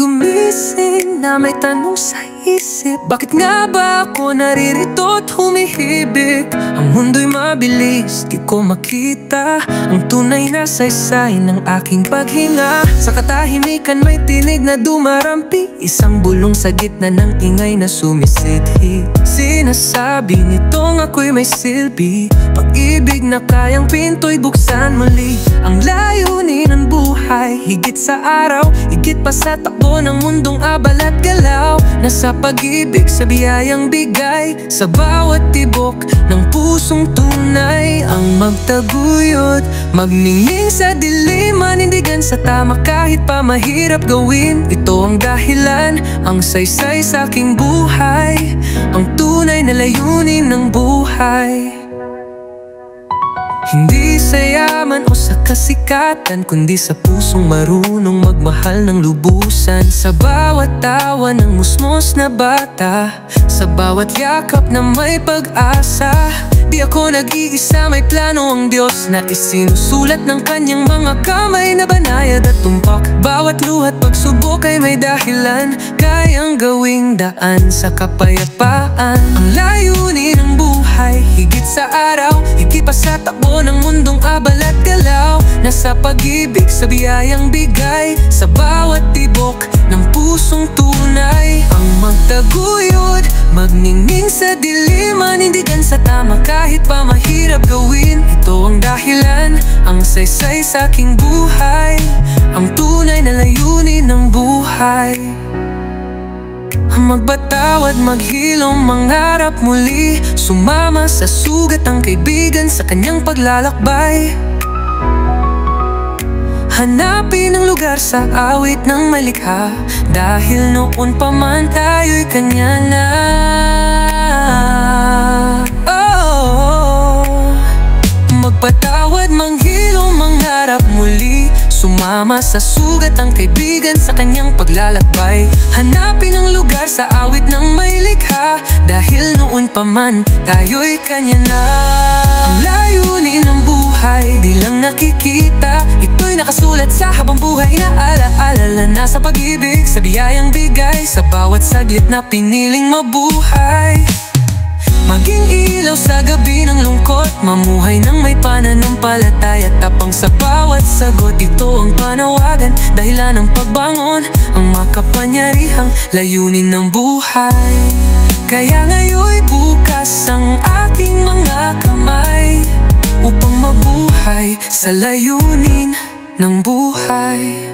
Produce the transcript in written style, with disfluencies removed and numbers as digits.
gumising na may tanong sa isip. Bakit nga ba ako naririto't humihibig? Ang mundo'y mabilis, di ko makita ang tunay na saysay ng aking paghinga. Sa katahimikan may tinig na dumarampi, isang bulong sa gitna ng ingay na sumisidhi. Sinasabi nitong ako'y may silbi, pag-ibig na kayang pinto'y buksan muli. Ang layunin ng buhay, higit sa araw, higit pa sa takbo ng mundong abal at galaw. Nasa pag-ibig, sa biyayang bigay, sa bawat tibok ng pusong tunay. Ang magtaguyod, magningning sa dilim, manindigan sa tama kahit pa mahirap gawin. Ito ang dahilan, ang saysay sa aking buhay, ang tunay na layunin ng buhay. Hindi sa yaman o sa kasikatan, kundi sa pusong marunong magmahal ng lubusan. Sa bawat tawa ng musmos na bata, sa bawat yakap na may pag-asa. Di ako nag-iisa, may plano ang Diyos na isinusulat ng kanyang mga kamay na banayad at tumpak. Bawat luhat pagsubok ay may dahilan, kayang gawing daan sa kapayapaan. Ang layunin ng buhay, higit sa araw, higit pa sa takbo ng mundong abal at galaw. Nasa pag-ibig, sa biyayang bigay, sa bawat tibok ng pusong tunay. Ang magtaguyod, magningning sa dilim, manindigan sa tama kahit pa mahirap gawin. Ito ang dahilan, ang saysay sa aking buhay, ang tunay na layunin ng buhay. Magbatawad, maghilom, mangarap muli, sumama sa sugat ang kaibigan sa kanyang paglalakbay. Hanapin ang lugar sa awit ng malikha, dahil noon pa man tayo'y kanya na. Magpatawad, manghilom, mangarap muli, sumama sa sugat ang kaibigan sa kanyang paglalakbay. Hanapin ang lugar sa awit ng may likha, dahil noon pa man tayo'y kanya na. Ang layunin ng buhay, di lang nakikita, ito'y nakasulat sa habang buhay. Inaala-alala na sa pag-ibig, sa biyayang bigay, sa bawat saglit na piniling mabuhay. Maging ilaw sa gabi ng lungkot, mamuhay ng may pananampalataya, tapang sa bawat sagot. Ito ang panawagan, dahilan ng pagbangon, ang makapangyarihang layunin ng buhay. Kaya ngayon'y bukas ang aking mga kamay, upang mabuhay sa layunin ng buhay.